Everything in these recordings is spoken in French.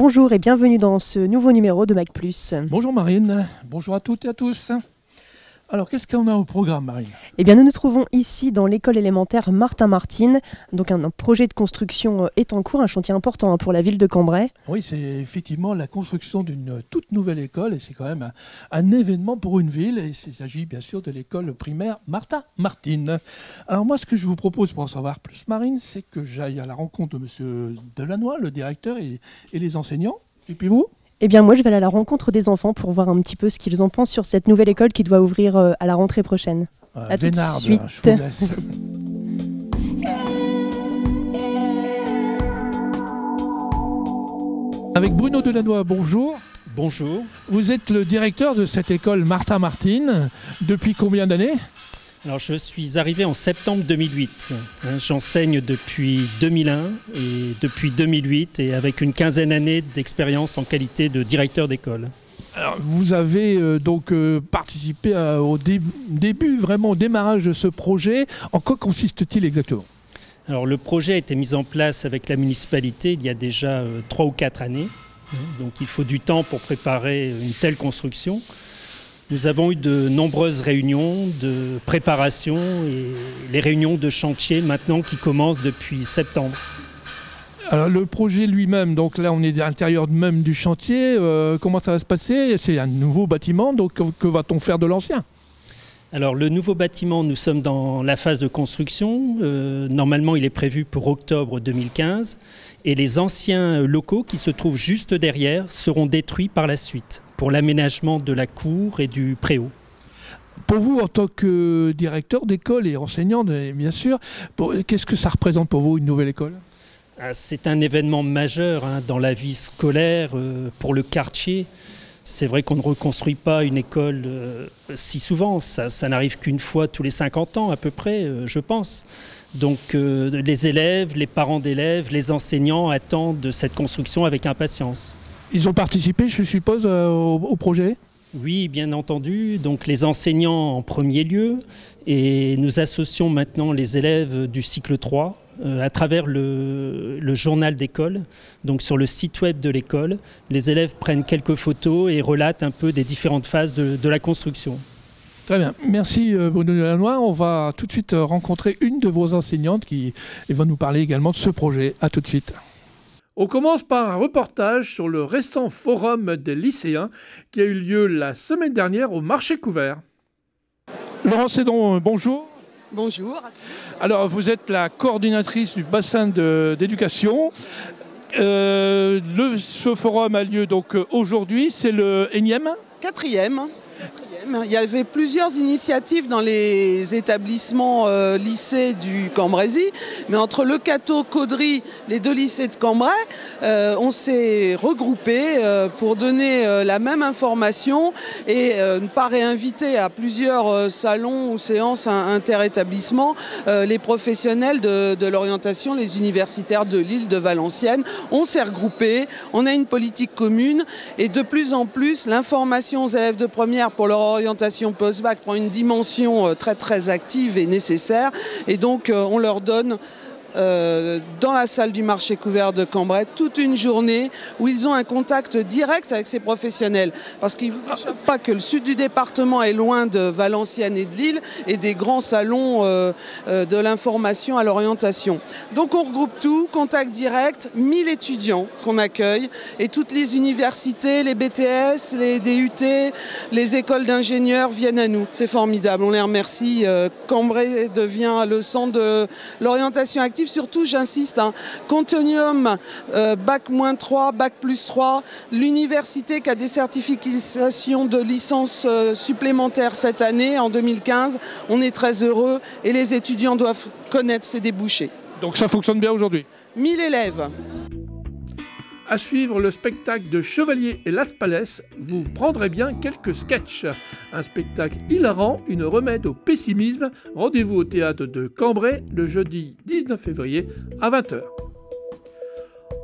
Bonjour et bienvenue dans ce nouveau numéro de Mac+. Bonjour Marine, bonjour à toutes et à tous. Alors qu'est-ce qu'on a au programme Marine? Eh bien nous nous trouvons ici dans l'école élémentaire Martin-Martine. Donc un projet de construction est en cours, un chantier important pour la ville de Cambrai. Oui, c'est effectivement la construction d'une toute nouvelle école et c'est quand même un événement pour une ville. Et il s'agit bien sûr de l'école primaire Martin-Martine. Alors moi ce que je vous propose pour en savoir plus Marine, c'est que j'aille à la rencontre de monsieur Delannoy, le directeur et les enseignants. Et puis vous? Eh bien moi je vais aller à la rencontre des enfants pour voir un petit peu ce qu'ils en pensent sur cette nouvelle école qui doit ouvrir à la rentrée prochaine. À tout de suite. Je vous laisse. Avec Bruno Delannoy, bonjour. Bonjour. Vous êtes le directeur de cette école Martin-Martine. Depuis combien d'années? Alors, je suis arrivé en septembre 2008. J'enseigne depuis 2001 et depuis 2008 et avec une quinzaine d'années d'expérience en qualité de directeur d'école. Alors, vous avez donc participé au début, vraiment au démarrage de ce projet. En quoi consiste-t-il exactement? Alors, le projet a été mis en place avec la municipalité il y a déjà 3 ou 4 années. Donc, il faut du temps pour préparer une telle construction. Nous avons eu de nombreuses réunions de préparation et les réunions de chantier maintenant qui commencent depuis septembre. Alors le projet lui-même, donc là on est à l'intérieur même du chantier, comment ça va se passer? C'est un nouveau bâtiment, donc que va-t-on faire de l'ancien? Alors le nouveau bâtiment, nous sommes dans la phase de construction. Normalement il est prévu pour octobre 2015 et les anciens locaux qui se trouvent juste derrière seront détruits par la suite pour l'aménagement de la cour et du préau. Pour vous, en tant que directeur d'école et enseignant, bien sûr, qu'est-ce que ça représente pour vous, une nouvelle école? C'est un événement majeur dans la vie scolaire pour le quartier. C'est vrai qu'on ne reconstruit pas une école si souvent, ça n'arrive qu'une fois tous les 50 ans à peu près, je pense. Donc les élèves, les parents d'élèves, les enseignants attendent cette construction avec impatience. Ils ont participé, je suppose, au projet? Oui, bien entendu. Donc les enseignants en premier lieu. Et nous associons maintenant les élèves du cycle 3 à travers le journal d'école. Donc sur le site web de l'école, les élèves prennent quelques photos et relatent un peu des différentes phases de la construction. Très bien. Merci Bruno Delannoy. On va tout de suite rencontrer une de vos enseignantes qui va nous parler également de ce projet. À tout de suite. On commence par un reportage sur le récent forum des lycéens qui a eu lieu la semaine dernière au marché couvert. Laurence Cédon, bonjour. Bonjour. Alors, vous êtes la coordinatrice du bassin d'éducation. Ce forum a lieu donc aujourd'hui, c'est le énième? Quatrième. Il y avait plusieurs initiatives dans les établissements lycées du Cambrésis, mais entre Le Cateau, Caudry, les deux lycées de Cambrai, on s'est regroupés pour donner la même information et ne pas réinviter à plusieurs salons ou séances interétablissements les professionnels de l'orientation, les universitaires de Lille, de Valenciennes. On s'est regroupés, on a une politique commune et de plus en plus l'information aux élèves de première pour leur orientation post-bac prend une dimension très très active et nécessaire et donc on leur donne dans la salle du marché couvert de Cambrai toute une journée où ils ont un contact direct avec ces professionnels parce qu'il ne vous échappe pas que le sud du département est loin de Valenciennes et de Lille et des grands salons de l'information à l'orientation. Donc on regroupe tout, contact direct, 1000 étudiants qu'on accueille et toutes les universités, les BTS, les DUT, les écoles d'ingénieurs viennent à nous. C'est formidable, on les remercie. Cambrai devient le centre de l'orientation active. Surtout, j'insiste, Continuum, Bac-3, Bac+3, l'université qui a des certifications de licence supplémentaires cette année, en 2015. On est très heureux et les étudiants doivent connaître ces débouchés. Donc ça fonctionne bien aujourd'hui? 1000 élèves. À suivre le spectacle de Chevalier et Las Palais, vous prendrez bien quelques sketchs. Un spectacle hilarant, une remède au pessimisme. Rendez-vous au théâtre de Cambrai le jeudi 19 février à 20h.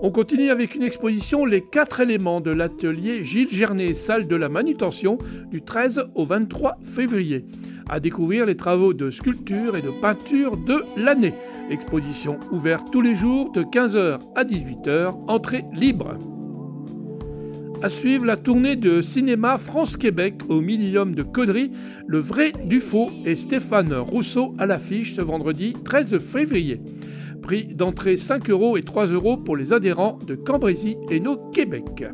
On continue avec une exposition Les 4 éléments de l'atelier Gilles Gernet, salle de la manutention, du 13 au 23 février. À découvrir les travaux de sculpture et de peinture de l'année. Exposition ouverte tous les jours de 15h à 18h, entrée libre. À suivre la tournée de cinéma France-Québec au Millennium de Caudry, Le Vrai du Faux et Stéphane Rousseau à l'affiche ce vendredi 13 février. Prix d'entrée 5 € et 3 € pour les adhérents de Cambrésis et No Québec.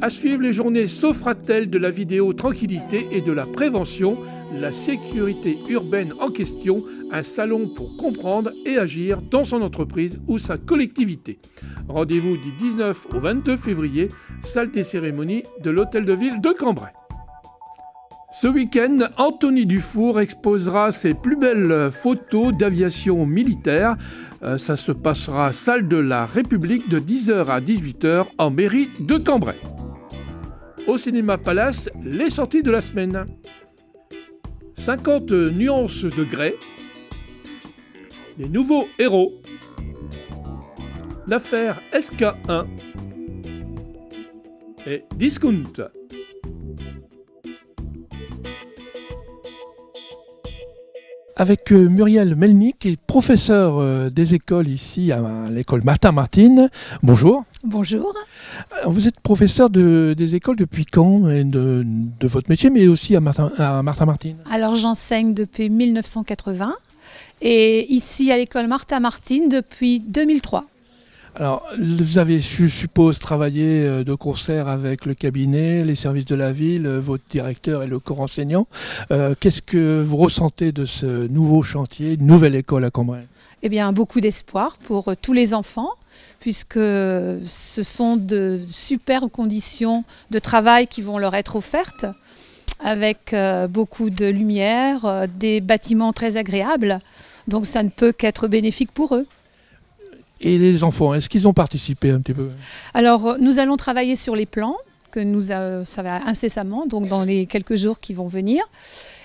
À suivre les journées Sofratel de la vidéo tranquillité et de la prévention, la sécurité urbaine en question, un salon pour comprendre et agir dans son entreprise ou sa collectivité. Rendez-vous du 19 au 22 février, salle des cérémonies de l'Hôtel de Ville de Cambrai. Ce week-end, Anthony Dufour exposera ses plus belles photos d'aviation militaire. Ça se passera salle de la République de 10h à 18h en mairie de Cambrai. Au Cinéma Palace, les sorties de la semaine. 50 nuances de grès, les nouveaux héros, l'affaire SK1 et Discount. Avec Muriel Melny, qui est professeure des écoles ici à l'école Martin Martin. Bonjour. Bonjour. Vous êtes professeur des écoles depuis quand et de votre métier, mais aussi à Martin Martin? Alors j'enseigne depuis 1980 et ici à l'école Martin Martin depuis 2003. Alors, vous avez, je suppose, travaillé de concert avec le cabinet, les services de la ville, votre directeur et le corps enseignant. Qu'est-ce que vous ressentez de ce nouveau chantier, une nouvelle école à Cambrai? Eh bien, beaucoup d'espoir pour tous les enfants, puisque ce sont de superbes conditions de travail qui vont leur être offertes, avec beaucoup de lumière, des bâtiments très agréables. Donc, ça ne peut qu'être bénéfique pour eux. Et les enfants, est-ce qu'ils ont participé un petit peu? Alors, nous allons travailler sur les plans, ça va incessamment, donc dans les quelques jours qui vont venir.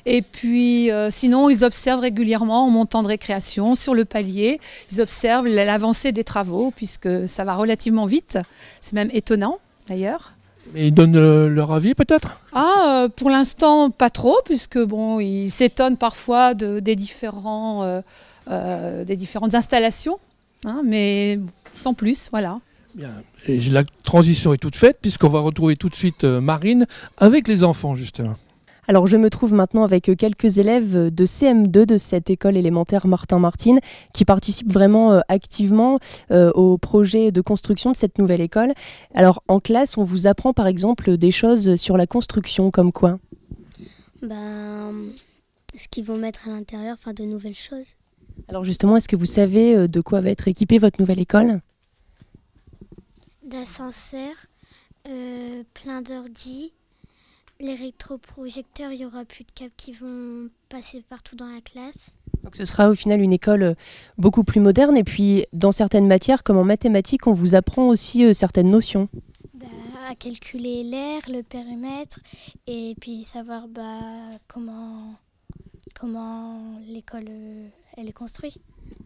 Et puis, sinon, ils observent régulièrement en montant de récréation sur le palier. Ils observent l'avancée des travaux, puisque ça va relativement vite. C'est même étonnant, d'ailleurs. Et ils donnent leur avis, peut-être? Pour l'instant, pas trop, puisque bon, ils s'étonnent parfois des différentes installations. Mais sans plus, voilà. Bien. Et la transition est toute faite, puisqu'on va retrouver tout de suite Marine avec les enfants, justement. Alors je me trouve maintenant avec quelques élèves de CM2 de cette école élémentaire Martin Martin qui participent vraiment activement au projet de construction de cette nouvelle école. Alors en classe, on vous apprend par exemple des choses sur la construction, comme quoi? Ce qu'ils vont mettre à l'intérieur, de nouvelles choses. Alors justement, est-ce que vous savez de quoi va être équipée votre nouvelle école? D'ascenseurs, plein d'ordi, l'électroprojecteur, il n'y aura plus de câbles qui vont passer partout dans la classe. Donc ce sera au final une école beaucoup plus moderne et puis dans certaines matières comme en mathématiques, on vous apprend aussi certaines notions. À calculer l'air, le périmètre et puis savoir comment l'école elle est construite.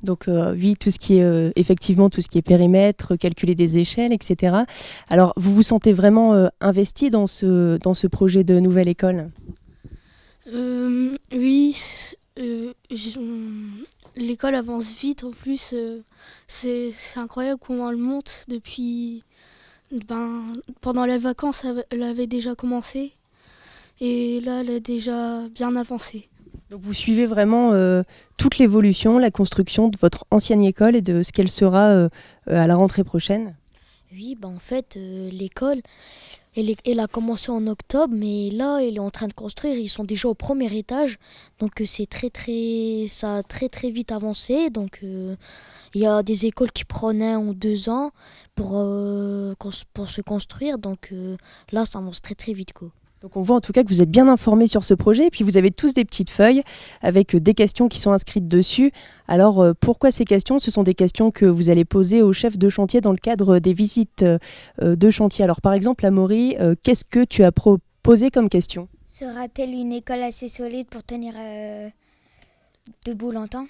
Donc oui, tout ce qui est effectivement tout ce qui est périmètre, calculer des échelles, etc. Alors vous vous sentez vraiment investi dans ce projet de nouvelle école? Oui, l'école avance vite. En plus, c'est incroyable comment elle monte depuis. Pendant les vacances, elle avait déjà commencé et là, elle est déjà bien avancée. Donc vous suivez vraiment toute l'évolution, la construction de votre ancienne école et de ce qu'elle sera à la rentrée prochaine? Oui, en fait, l'école, elle a commencé en octobre, mais là, elle est en train de construire. Ils sont déjà au premier étage, donc ça a très très vite avancé. Donc il y a des écoles qui prenaient en 2 ans pour se construire, donc là, ça avance très très vite, quoi. Donc on voit en tout cas que vous êtes bien informés sur ce projet et puis vous avez tous des petites feuilles avec des questions qui sont inscrites dessus. Alors pourquoi ces questions? Ce sont des questions que vous allez poser au chef de chantier dans le cadre des visites de chantier. Alors par exemple, Amaury, qu'est-ce que tu as proposé comme question? Sera-t-elle une école assez solide pour tenir debout longtemps?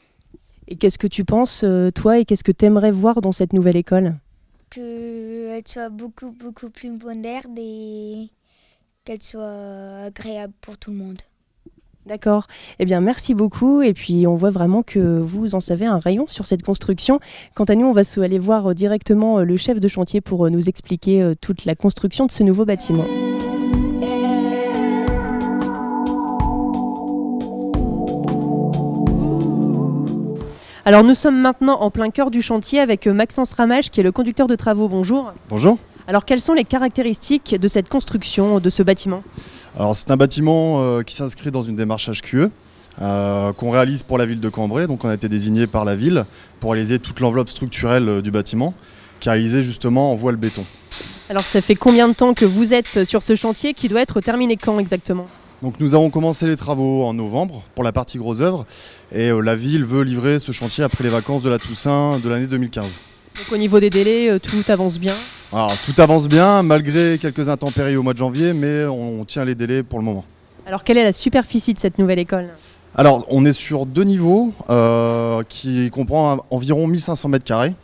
Et qu'est-ce que tu penses, toi, et qu'est-ce que tu aimerais voir dans cette nouvelle école? Qu'elle soit beaucoup plus moderne et qu'elle soit agréable pour tout le monde. D'accord. Eh bien, merci beaucoup. Et puis, on voit vraiment que vous en savez un rayon sur cette construction. Quant à nous, on va aller voir directement le chef de chantier pour nous expliquer toute la construction de ce nouveau bâtiment. Alors, nous sommes maintenant en plein cœur du chantier avec Maxence Ramage, qui est le conducteur de travaux. Bonjour. Bonjour. Alors, quelles sont les caractéristiques de cette construction, de ce bâtiment ? Alors, c'est un bâtiment qui s'inscrit dans une démarche HQE qu'on réalise pour la ville de Cambrai. Donc, on a été désigné par la ville pour réaliser toute l'enveloppe structurelle du bâtiment, qui est réalisée justement en voile béton. Alors, ça fait combien de temps que vous êtes sur ce chantier qui doit être terminé quand exactement ? Donc, nous avons commencé les travaux en novembre pour la partie gros œuvre et la ville veut livrer ce chantier après les vacances de la Toussaint de l'année 2015. Donc, au niveau des délais, tout avance bien ? Alors, tout avance bien malgré quelques intempéries au mois de janvier, mais on tient les délais pour le moment. Alors, quelle est la superficie de cette nouvelle école ? Alors, on est sur 2 niveaux qui comprend environ 1500 m²,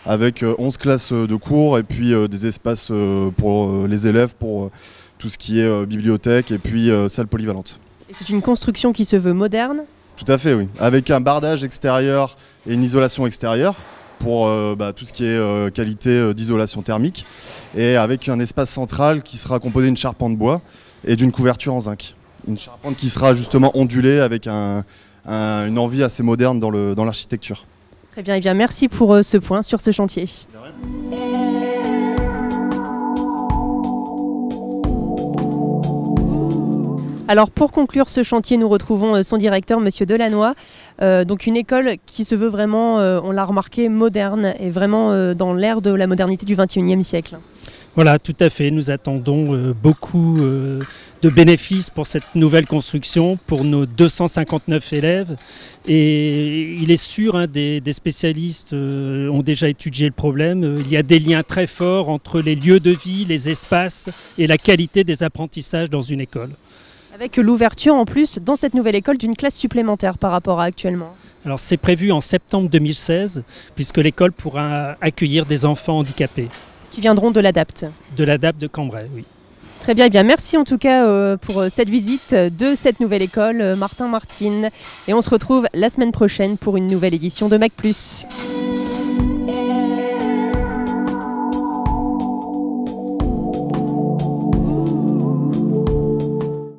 avec 11 classes de cours et puis des espaces pour les élèves, pour tout ce qui est bibliothèque et puis salle polyvalente. Et c'est une construction qui se veut moderne ? Tout à fait, oui. Avec un bardage extérieur et une isolation extérieure pour tout ce qui est qualité d'isolation thermique, et avec un espace central qui sera composé d'une charpente bois et d'une couverture en zinc. Une charpente qui sera justement ondulée avec une envie assez moderne dans l'architecture. Très bien, et bien merci pour ce point sur ce chantier. Alors pour conclure ce chantier, nous retrouvons son directeur, Monsieur Delannoy. Donc une école qui se veut vraiment, on l'a remarqué, moderne et vraiment dans l'ère de la modernité du XXIe siècle. Voilà, tout à fait. Nous attendons beaucoup de bénéfices pour cette nouvelle construction, pour nos 259 élèves. Et il est sûr, des spécialistes ont déjà étudié le problème. Il y a des liens très forts entre les lieux de vie, les espaces et la qualité des apprentissages dans une école. Avec l'ouverture en plus dans cette nouvelle école d'une classe supplémentaire par rapport à actuellement. Alors c'est prévu en septembre 2016, puisque l'école pourra accueillir des enfants handicapés. Qui viendront de l'ADAPT. De l'ADAPT de Cambrai, oui. Très bien, eh bien merci en tout cas pour cette visite de cette nouvelle école, Martin Martine. Et on se retrouve la semaine prochaine pour une nouvelle édition de Mac+.